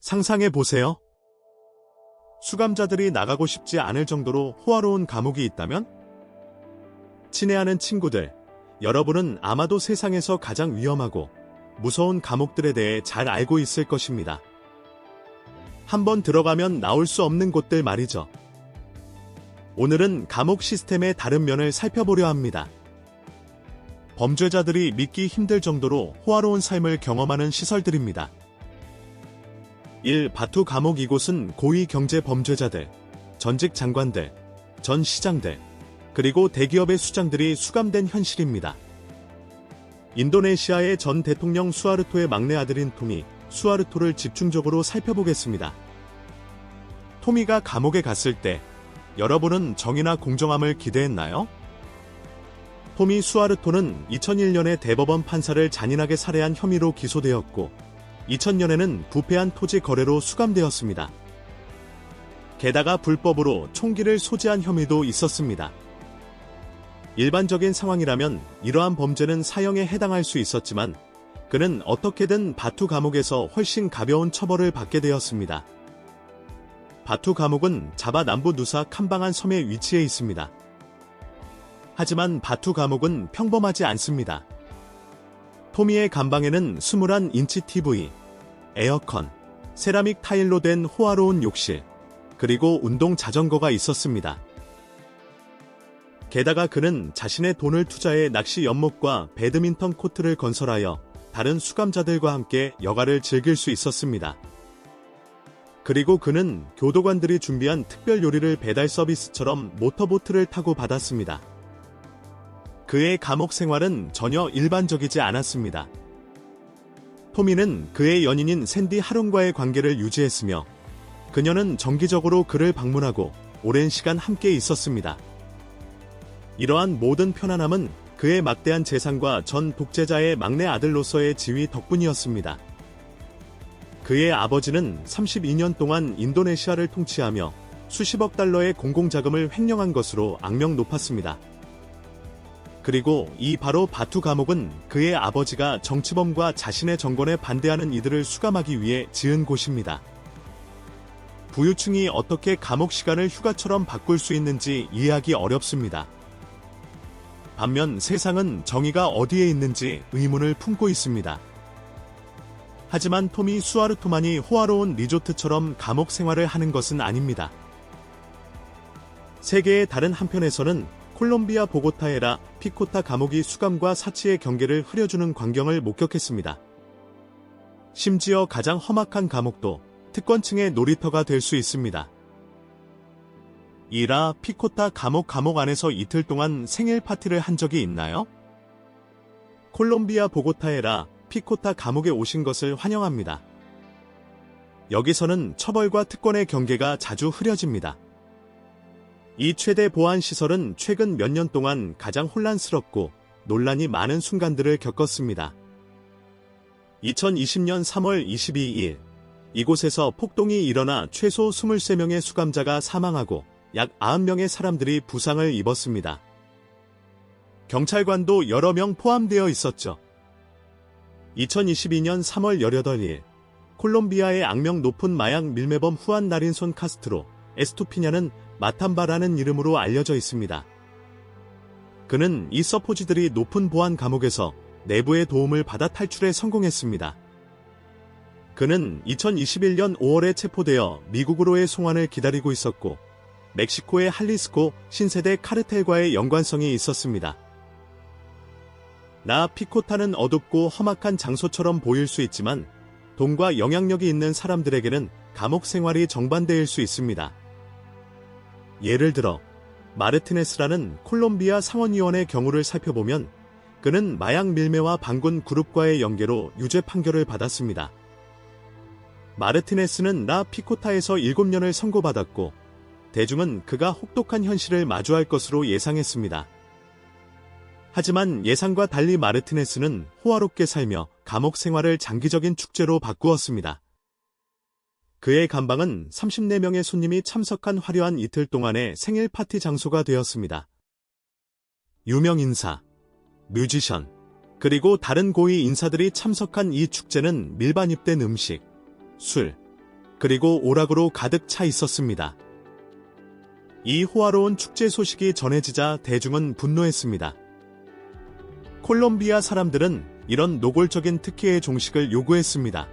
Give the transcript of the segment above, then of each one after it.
상상해 보세요. 수감자들이 나가고 싶지 않을 정도로 호화로운 감옥이 있다면? 친애하는 친구들, 여러분은 아마도 세상에서 가장 위험하고 무서운 감옥들에 대해 잘 알고 있을 것입니다. 한번 들어가면 나올 수 없는 곳들 말이죠. 오늘은 감옥 시스템의 다른 면을 살펴보려 합니다. 범죄자들이 믿기 힘들 정도로 호화로운 삶을 경험하는 시설들입니다. 1. 바투 감옥. 이곳은 고위 경제 범죄자들, 전직 장관들, 전 시장들, 그리고 대기업의 수장들이 수감된 현실입니다. 인도네시아의 전 대통령 수하르토의 막내 아들인 토미, 수하르토를 집중적으로 살펴보겠습니다. 토미가 감옥에 갔을 때 여러분은 정의나 공정함을 기대했나요? 토미 수하르토는 2001년에 대법원 판사를 잔인하게 살해한 혐의로 기소되었고 2000년에는 부패한 토지 거래로 수감되었습니다. 게다가 불법으로 총기를 소지한 혐의도 있었습니다. 일반적인 상황이라면 이러한 범죄는 사형에 해당할 수 있었지만 그는 어떻게든 바투 감옥에서 훨씬 가벼운 처벌을 받게 되었습니다. 바투 감옥은 자바 남부 누사 캄방한 섬에 위치해 있습니다. 하지만 바투 감옥은 평범하지 않습니다. 토미의 감방에는 21인치 TV, 에어컨, 세라믹 타일로 된 호화로운 욕실, 그리고 운동 자전거가 있었습니다. 게다가 그는 자신의 돈을 투자해 낚시 연못과 배드민턴 코트를 건설하여 다른 수감자들과 함께 여가를 즐길 수 있었습니다. 그리고 그는 교도관들이 준비한 특별 요리를 배달 서비스처럼 모터보트를 타고 받았습니다. 그의 감옥 생활은 전혀 일반적이지 않았습니다. 토미는 그의 연인인 샌디 하론과의 관계를 유지했으며 그녀는 정기적으로 그를 방문하고 오랜 시간 함께 있었습니다. 이러한 모든 편안함은 그의 막대한 재산과 전 독재자의 막내 아들로서의 지위 덕분이었습니다. 그의 아버지는 32년 동안 인도네시아를 통치하며 수십억 달러의 공공자금을 횡령한 것으로 악명 높았습니다. 그리고 이 바로 바투 감옥은 그의 아버지가 정치범과 자신의 정권에 반대하는 이들을 수감하기 위해 지은 곳입니다. 부유층이 어떻게 감옥 시간을 휴가처럼 바꿀 수 있는지 이해하기 어렵습니다. 반면 세상은 정의가 어디에 있는지 의문을 품고 있습니다. 하지만 토미 수하르토만이 호화로운 리조트처럼 감옥 생활을 하는 것은 아닙니다. 세계의 다른 한편에서는 콜롬비아 보고타에라 피코타 감옥이 수감과 사치의 경계를 흐려주는 광경을 목격했습니다. 심지어 가장 험악한 감옥도 특권층의 놀이터가 될 수 있습니다. 이라 피코타 감옥 안에서 이틀 동안 생일 파티를 한 적이 있나요? 콜롬비아 보고타에라 피코타 감옥에 오신 것을 환영합니다. 여기서는 처벌과 특권의 경계가 자주 흐려집니다. 이 최대 보안 시설은 최근 몇 년 동안 가장 혼란스럽고 논란이 많은 순간들을 겪었습니다. 2020년 3월 22일, 이곳에서 폭동이 일어나 최소 23명의 수감자가 사망하고 약 90명의 사람들이 부상을 입었습니다. 경찰관도 여러 명 포함되어 있었죠. 2022년 3월 18일, 콜롬비아의 악명 높은 마약 밀매범 후안 나린손 카스트로 에스투피냐는 마탐바라는 이름으로 알려져 있습니다. 그는 이 서포지들이 높은 보안 감옥에서 내부의 도움을 받아 탈출에 성공했습니다. 그는 2021년 5월에 체포되어 미국으로의 송환을 기다리고 있었고 멕시코의 할리스코 신세대 카르텔과의 연관성이 있었습니다. 라 피코타는 어둡고 험악한 장소처럼 보일 수 있지만 돈과 영향력이 있는 사람들에게는 감옥 생활이 정반대일 수 있습니다. 예를 들어 마르티네스라는 콜롬비아 상원의원의 경우를 살펴보면 그는 마약 밀매와 반군 그룹과의 연계로 유죄 판결을 받았습니다. 마르티네스는 라 피코타에서 7년을 선고받았고 대중은 그가 혹독한 현실을 마주할 것으로 예상했습니다. 하지만 예상과 달리 마르티네스는 호화롭게 살며 감옥 생활을 장기적인 축제로 바꾸었습니다. 그의 감방은 34명의 손님이 참석한 화려한 이틀 동안의 생일 파티 장소가 되었습니다. 유명 인사, 뮤지션, 그리고 다른 고위 인사들이 참석한 이 축제는 밀반입된 음식, 술, 그리고 오락으로 가득 차 있었습니다. 이 호화로운 축제 소식이 전해지자 대중은 분노했습니다. 콜롬비아 사람들은 이런 노골적인 특혜의 종식을 요구했습니다.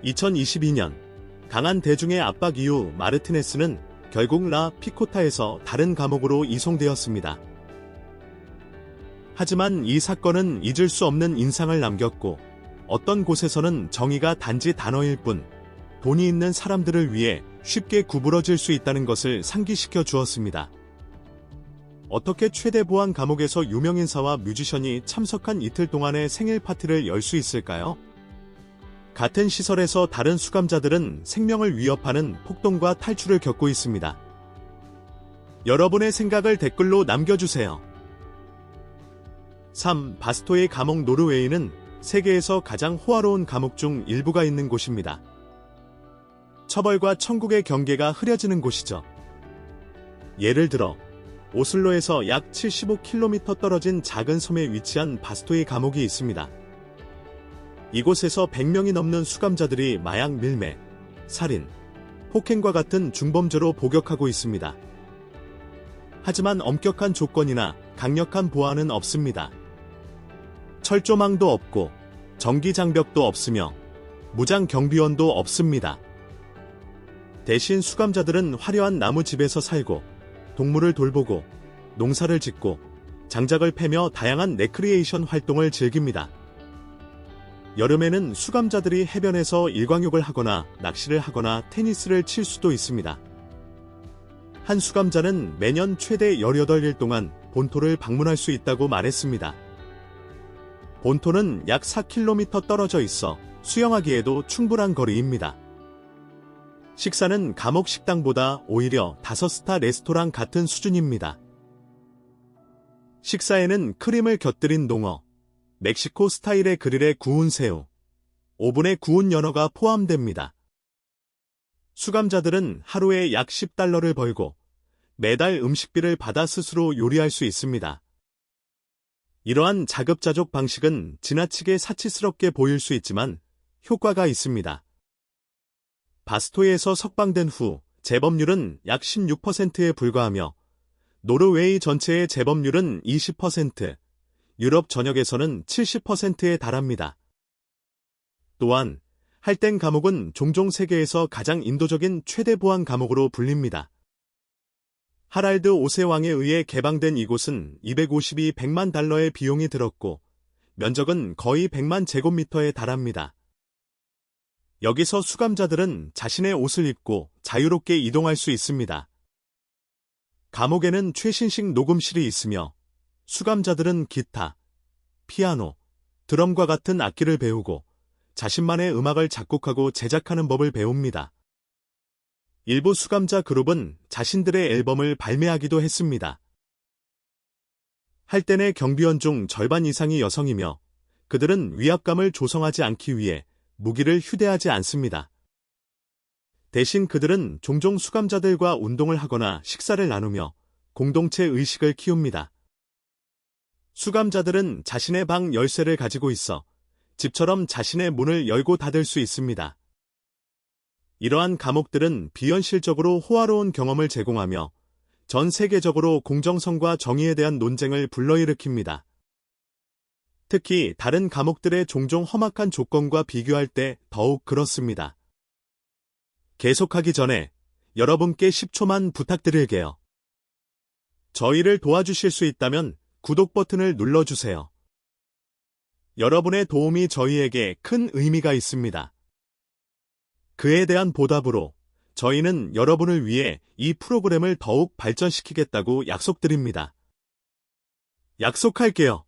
2022년 강한 대중의 압박 이후 마르티네스는 결국 라 피코타에서 다른 감옥으로 이송되었습니다. 하지만 이 사건은 잊을 수 없는 인상을 남겼고 어떤 곳에서는 정의가 단지 단어일 뿐 돈이 있는 사람들을 위해 쉽게 구부러질 수 있다는 것을 상기시켜 주었습니다. 어떻게 최대 보안 감옥에서 유명인사와 뮤지션이 참석한 이틀 동안의 생일 파티를 열 수 있을까요? 같은 시설에서 다른 수감자들은 생명을 위협하는 폭동과 탈출을 겪고 있습니다. 여러분의 생각을 댓글로 남겨주세요. 3. 바스토의 감옥. 노르웨이는 세계에서 가장 호화로운 감옥 중 일부가 있는 곳입니다. 처벌과 천국의 경계가 흐려지는 곳이죠. 예를 들어 오슬로에서 약 75km 떨어진 작은 섬에 위치한 바스토의 감옥이 있습니다. 이곳에서 100명이 넘는 수감자들이 마약 밀매, 살인, 폭행과 같은 중범죄로 복역하고 있습니다. 하지만 엄격한 조건이나 강력한 보안은 없습니다. 철조망도 없고 전기장벽도 없으며 무장 경비원도 없습니다. 대신 수감자들은 화려한 나무집에서 살고 동물을 돌보고 농사를 짓고 장작을 패며 다양한 레크리에이션 활동을 즐깁니다. 여름에는 수감자들이 해변에서 일광욕을 하거나 낚시를 하거나 테니스를 칠 수도 있습니다. 한 수감자는 매년 최대 18일 동안 본토를 방문할 수 있다고 말했습니다. 본토는 약 4km 떨어져 있어 수영하기에도 충분한 거리입니다. 식사는 감옥 식당보다 오히려 5스타 레스토랑 같은 수준입니다. 식사에는 크림을 곁들인 농어, 멕시코 스타일의 그릴에 구운 새우, 오븐에 구운 연어가 포함됩니다. 수감자들은 하루에 약 $10를 벌고 매달 음식비를 받아 스스로 요리할 수 있습니다. 이러한 자급자족 방식은 지나치게 사치스럽게 보일 수 있지만 효과가 있습니다. 바스토에서 석방된 후 재범률은 약 16%에 불과하며 노르웨이 전체의 재범률은 20%, 유럽 전역에서는 70%에 달합니다. 또한 할덴 감옥은 종종 세계에서 가장 인도적인 최대 보안 감옥으로 불립니다. 하랄드 5세 왕에 의해 개방된 이곳은 252백만 달러의 비용이 들었고 면적은 거의 100만 제곱미터에 달합니다. 여기서 수감자들은 자신의 옷을 입고 자유롭게 이동할 수 있습니다. 감옥에는 최신식 녹음실이 있으며 수감자들은 기타, 피아노, 드럼과 같은 악기를 배우고 자신만의 음악을 작곡하고 제작하는 법을 배웁니다. 일부 수감자 그룹은 자신들의 앨범을 발매하기도 했습니다. 할덴의 경비원 중 절반 이상이 여성이며 그들은 위압감을 조성하지 않기 위해 무기를 휴대하지 않습니다. 대신 그들은 종종 수감자들과 운동을 하거나 식사를 나누며 공동체 의식을 키웁니다. 수감자들은 자신의 방 열쇠를 가지고 있어 집처럼 자신의 문을 열고 닫을 수 있습니다. 이러한 감옥들은 비현실적으로 호화로운 경험을 제공하며 전 세계적으로 공정성과 정의에 대한 논쟁을 불러일으킵니다. 특히 다른 감옥들의 종종 험악한 조건과 비교할 때 더욱 그렇습니다. 계속하기 전에 여러분께 10초만 부탁드릴게요. 저희를 도와주실 수 있다면 구독 버튼을 눌러주세요. 여러분의 도움이 저희에게 큰 의미가 있습니다. 그에 대한 보답으로 저희는 여러분을 위해 이 프로그램을 더욱 발전시키겠다고 약속드립니다. 약속할게요.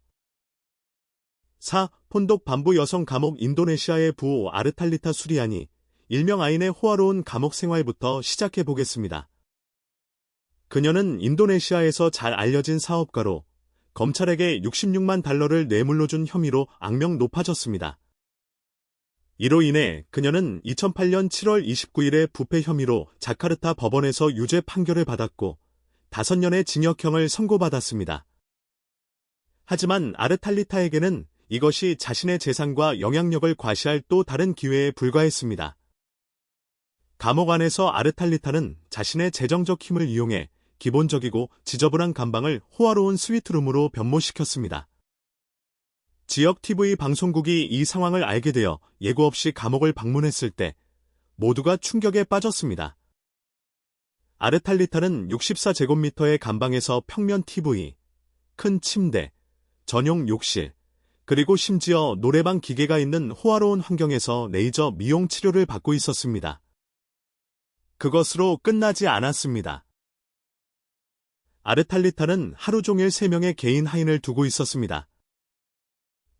4. 폰독 반부 여성 감옥. 인도네시아의 부호 아르탈리타 수리안이 일명 아인의 호화로운 감옥 생활부터 시작해 보겠습니다. 그녀는 인도네시아에서 잘 알려진 사업가로 검찰에게 66만 달러를 뇌물로 준 혐의로 악명 높아졌습니다. 이로 인해 그녀는 2008년 7월 29일에 부패 혐의로 자카르타 법원에서 유죄 판결을 받았고 5년의 징역형을 선고받았습니다. 하지만 아르탈리타에게는 이것이 자신의 재산과 영향력을 과시할 또 다른 기회에 불과했습니다. 감옥 안에서 아르탈리타는 자신의 재정적 힘을 이용해 기본적이고 지저분한 감방을 호화로운 스위트룸으로 변모시켰습니다. 지역 TV 방송국이 이 상황을 알게 되어 예고 없이 감옥을 방문했을 때 모두가 충격에 빠졌습니다. 아르탈리타는 64제곱미터의 감방에서 평면 TV, 큰 침대, 전용 욕실, 그리고 심지어 노래방 기계가 있는 호화로운 환경에서 레이저 미용 치료를 받고 있었습니다. 그것으로 끝나지 않았습니다. 아르탈리타는 하루 종일 3명의 개인 하인을 두고 있었습니다.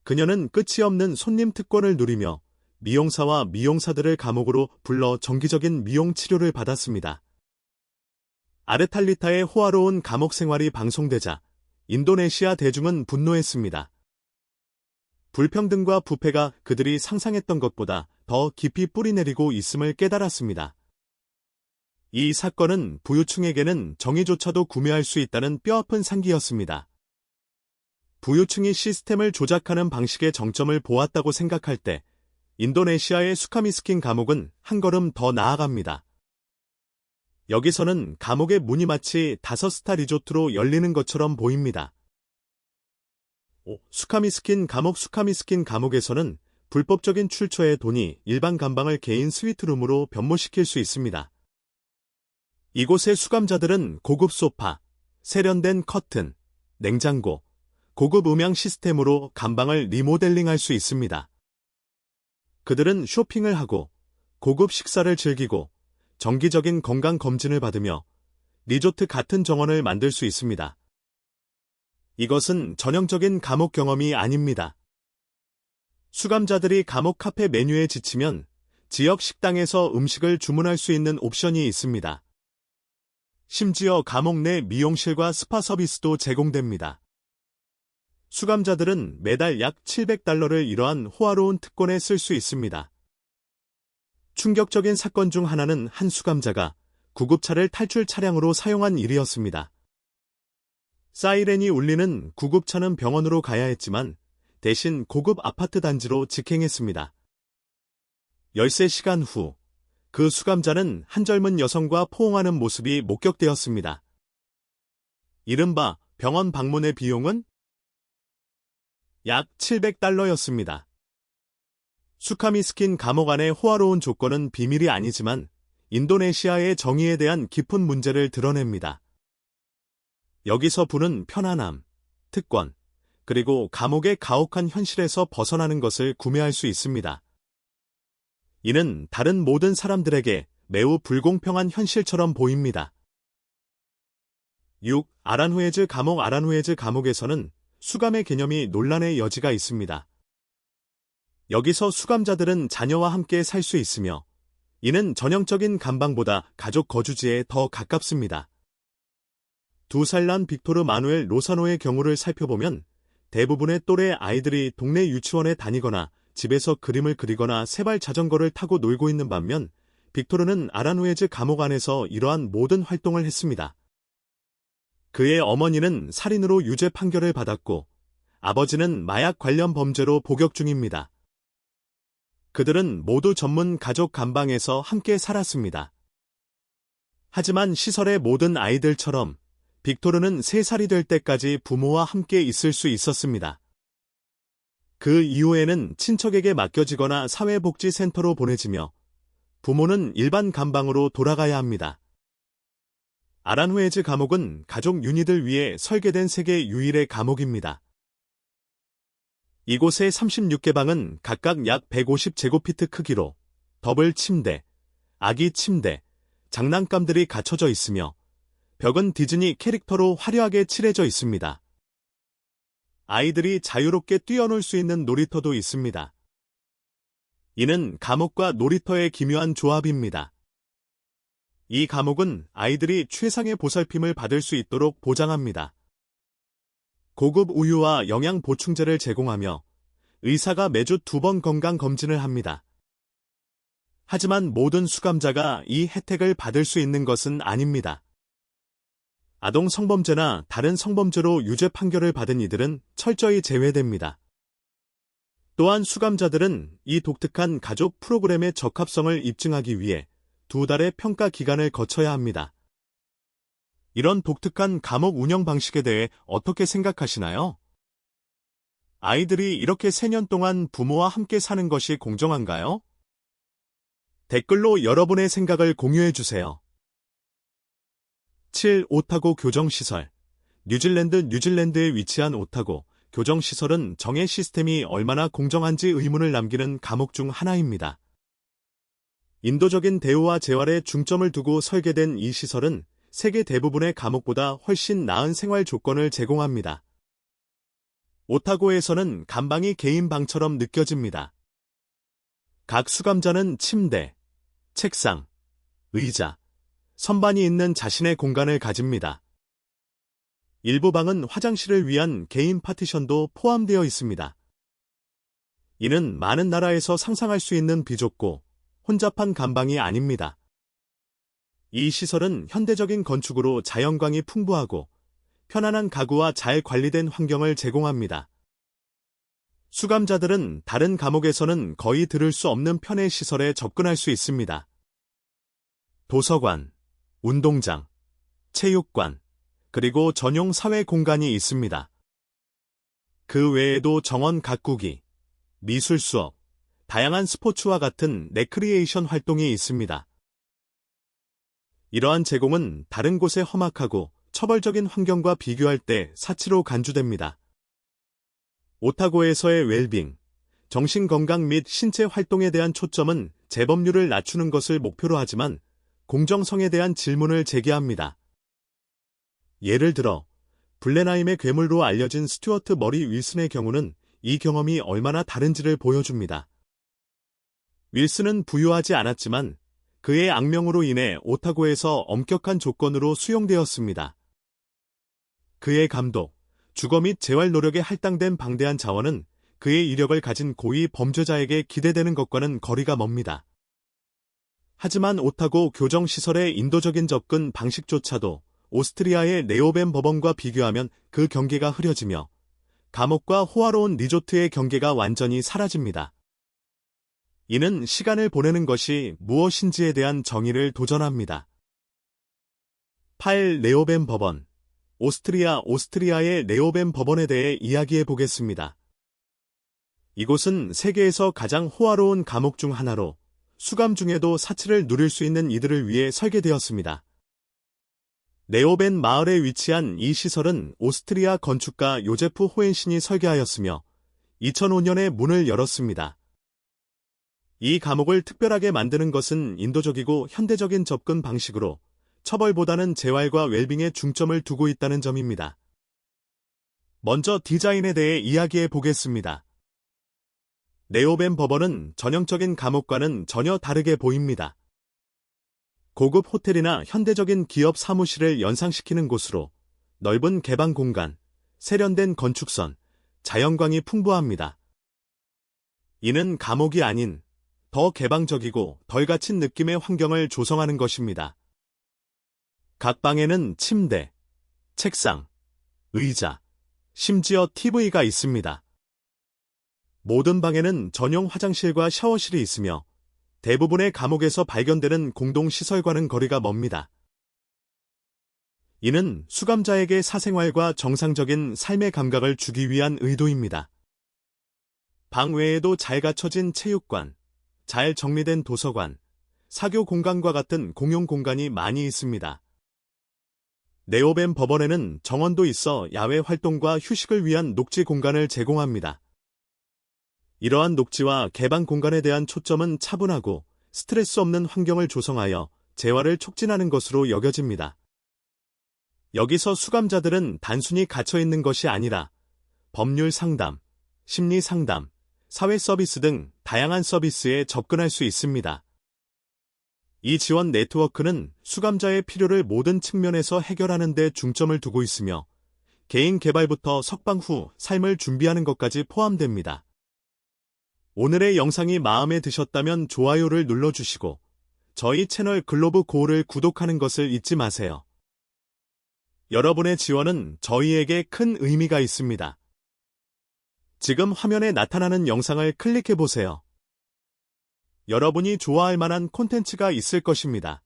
그녀는 끝이 없는 손님 특권을 누리며 미용사와 미용사들을 감옥으로 불러 정기적인 미용 치료를 받았습니다. 아르탈리타의 호화로운 감옥 생활이 방송되자 인도네시아 대중은 분노했습니다. 불평등과 부패가 그들이 상상했던 것보다 더 깊이 뿌리내리고 있음을 깨달았습니다. 이 사건은 부유층에게는 정의조차도 구매할 수 있다는 뼈아픈 상기였습니다. 부유층이 시스템을 조작하는 방식의 정점을 보았다고 생각할 때 인도네시아의 수카미스킨 감옥은 한 걸음 더 나아갑니다. 여기서는 감옥의 문이 마치 5스타 리조트로 열리는 것처럼 보입니다. 수카미스킨 감옥에서는 불법적인 출처의 돈이 일반 감방을 개인 스위트룸으로 변모시킬 수 있습니다. 이곳의 수감자들은 고급 소파, 세련된 커튼, 냉장고, 고급 음향 시스템으로 감방을 리모델링할 수 있습니다. 그들은 쇼핑을 하고 고급 식사를 즐기고 정기적인 건강 검진을 받으며 리조트 같은 정원을 만들 수 있습니다. 이것은 전형적인 감옥 경험이 아닙니다. 수감자들이 감옥 카페 메뉴에 지치면 지역 식당에서 음식을 주문할 수 있는 옵션이 있습니다. 심지어 감옥 내 미용실과 스파 서비스도 제공됩니다. 수감자들은 매달 약 $700를 이러한 호화로운 특권에 쓸 수 있습니다. 충격적인 사건 중 하나는 한 수감자가 구급차를 탈출 차량으로 사용한 일이었습니다. 사이렌이 울리는 구급차는 병원으로 가야 했지만 대신 고급 아파트 단지로 직행했습니다. 13시간 후, 그 수감자는 한 젊은 여성과 포옹하는 모습이 목격되었습니다. 이른바 병원 방문의 비용은 약 $700였습니다. 수카미스킨 감옥 안의 호화로운 조건은 비밀이 아니지만 인도네시아의 정의에 대한 깊은 문제를 드러냅니다. 여기서 부는 편안함, 특권, 그리고 감옥의 가혹한 현실에서 벗어나는 것을 구매할 수 있습니다. 이는 다른 모든 사람들에게 매우 불공평한 현실처럼 보입니다. 6. 아란후에즈 감옥에서는 수감의 개념이 논란의 여지가 있습니다. 여기서 수감자들은 자녀와 함께 살 수 있으며 이는 전형적인 감방보다 가족 거주지에 더 가깝습니다. 2살 난 빅토르 마누엘 로사노의 경우를 살펴보면 대부분의 또래 아이들이 동네 유치원에 다니거나 집에서 그림을 그리거나 세발 자전거를 타고 놀고 있는 반면 빅토르는 아란후에즈 감옥 안에서 이러한 모든 활동을 했습니다. 그의 어머니는 살인으로 유죄 판결을 받았고 아버지는 마약 관련 범죄로 복역 중입니다. 그들은 모두 전문 가족 감방에서 함께 살았습니다. 하지만 시설의 모든 아이들처럼 빅토르는 3살이 될 때까지 부모와 함께 있을 수 있었습니다. 그 이후에는 친척에게 맡겨지거나 사회복지센터로 보내지며 부모는 일반 감방으로 돌아가야 합니다. 아란후에즈 감옥은 가족 유니들 위해 설계된 세계 유일의 감옥입니다. 이곳의 36개 방은 각각 약 150제곱피트 크기로 더블 침대, 아기 침대, 장난감들이 갖춰져 있으며 벽은 디즈니 캐릭터로 화려하게 칠해져 있습니다. 아이들이 자유롭게 뛰어놀 수 있는 놀이터도 있습니다. 이는 감옥과 놀이터의 기묘한 조합입니다. 이 감옥은 아이들이 최상의 보살핌을 받을 수 있도록 보장합니다. 고급 우유와 영양 보충제를 제공하며 의사가 매주 2번 건강 검진을 합니다. 하지만 모든 수감자가 이 혜택을 받을 수 있는 것은 아닙니다. 아동 성범죄나 다른 성범죄로 유죄 판결을 받은 이들은 철저히 제외됩니다. 또한 수감자들은 이 독특한 가족 프로그램의 적합성을 입증하기 위해 2달의 평가 기간을 거쳐야 합니다. 이런 독특한 감옥 운영 방식에 대해 어떻게 생각하시나요? 아이들이 이렇게 3년 동안 부모와 함께 사는 것이 공정한가요? 댓글로 여러분의 생각을 공유해주세요. 7. 오타고 교정시설. 뉴질랜드에 위치한 오타고 교정시설은 정의 시스템이 얼마나 공정한지 의문을 남기는 감옥 중 하나입니다. 인도적인 대우와 재활에 중점을 두고 설계된 이 시설은 세계 대부분의 감옥보다 훨씬 나은 생활 조건을 제공합니다. 오타고에서는 감방이 개인 방처럼 느껴집니다. 각 수감자는 침대, 책상, 의자, 선반이 있는 자신의 공간을 가집니다. 일부 방은 화장실을 위한 개인 파티션도 포함되어 있습니다. 이는 많은 나라에서 상상할 수 있는 비좁고 혼잡한 감방이 아닙니다. 이 시설은 현대적인 건축으로 자연광이 풍부하고 편안한 가구와 잘 관리된 환경을 제공합니다. 수감자들은 다른 감옥에서는 거의 들을 수 없는 편의 시설에 접근할 수 있습니다. 도서관, 운동장, 체육관, 그리고 전용 사회 공간이 있습니다. 그 외에도 정원 가꾸기, 미술 수업, 다양한 스포츠와 같은 레크리에이션 활동이 있습니다. 이러한 제공은 다른 곳의 험악하고 처벌적인 환경과 비교할 때 사치로 간주됩니다. 오타고에서의 웰빙, 정신건강 및 신체 활동에 대한 초점은 재범률을 낮추는 것을 목표로 하지만 공정성에 대한 질문을 제기합니다. 예를 들어 블레나임의 괴물로 알려진 스튜어트 머리 윌슨의 경우는 이 경험이 얼마나 다른지를 보여줍니다. 윌슨은 부유하지 않았지만 그의 악명으로 인해 오타고에서 엄격한 조건으로 수용되었습니다. 그의 감독, 주거 및 재활 노력에 할당된 방대한 자원은 그의 이력을 가진 고위 범죄자에게 기대되는 것과는 거리가 멉니다. 하지만 오타고 교정시설의 인도적인 접근 방식조차도 오스트리아의 네오벤 법원과 비교하면 그 경계가 흐려지며 감옥과 호화로운 리조트의 경계가 완전히 사라집니다. 이는 시간을 보내는 것이 무엇인지에 대한 정의를 도전합니다. 8. 네오벤 법원. 오스트리아의 네오벤 법원에 대해 이야기해 보겠습니다. 이곳은 세계에서 가장 호화로운 감옥 중 하나로 수감 중에도 사치를 누릴 수 있는 이들을 위해 설계되었습니다. 네오벤 마을에 위치한 이 시설은 오스트리아 건축가 요제프 호엔신이 설계하였으며 2005년에 문을 열었습니다. 이 감옥을 특별하게 만드는 것은 인도적이고 현대적인 접근 방식으로 처벌보다는 재활과 웰빙에 중점을 두고 있다는 점입니다. 먼저 디자인에 대해 이야기해 보겠습니다. 네오벤 법원은 전형적인 감옥과는 전혀 다르게 보입니다. 고급 호텔이나 현대적인 기업 사무실을 연상시키는 곳으로 넓은 개방 공간, 세련된 건축선, 자연광이 풍부합니다. 이는 감옥이 아닌 더 개방적이고 덜 갇힌 느낌의 환경을 조성하는 것입니다. 각 방에는 침대, 책상, 의자, 심지어 TV가 있습니다. 모든 방에는 전용 화장실과 샤워실이 있으며 대부분의 감옥에서 발견되는 공동시설과는 거리가 멉니다. 이는 수감자에게 사생활과 정상적인 삶의 감각을 주기 위한 의도입니다. 방 외에도 잘 갖춰진 체육관, 잘 정리된 도서관, 사교 공간과 같은 공용 공간이 많이 있습니다. 네오벤 법원에는 정원도 있어 야외 활동과 휴식을 위한 녹지 공간을 제공합니다. 이러한 녹지와 개방 공간에 대한 초점은 차분하고 스트레스 없는 환경을 조성하여 재활을 촉진하는 것으로 여겨집니다. 여기서 수감자들은 단순히 갇혀 있는 것이 아니라 법률 상담, 심리 상담, 사회 서비스 등 다양한 서비스에 접근할 수 있습니다. 이 지원 네트워크는 수감자의 필요를 모든 측면에서 해결하는 데 중점을 두고 있으며 개인 개발부터 석방 후 삶을 준비하는 것까지 포함됩니다. 오늘의 영상이 마음에 드셨다면 좋아요를 눌러주시고 저희 채널 글로브 고를 구독하는 것을 잊지 마세요. 여러분의 지원은 저희에게 큰 의미가 있습니다. 지금 화면에 나타나는 영상을 클릭해보세요. 여러분이 좋아할 만한 콘텐츠가 있을 것입니다.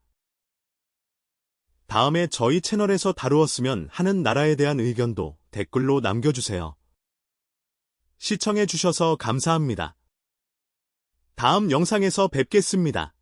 다음에 저희 채널에서 다루었으면 하는 나라에 대한 의견도 댓글로 남겨주세요. 시청해주셔서 감사합니다. 다음 영상에서 뵙겠습니다.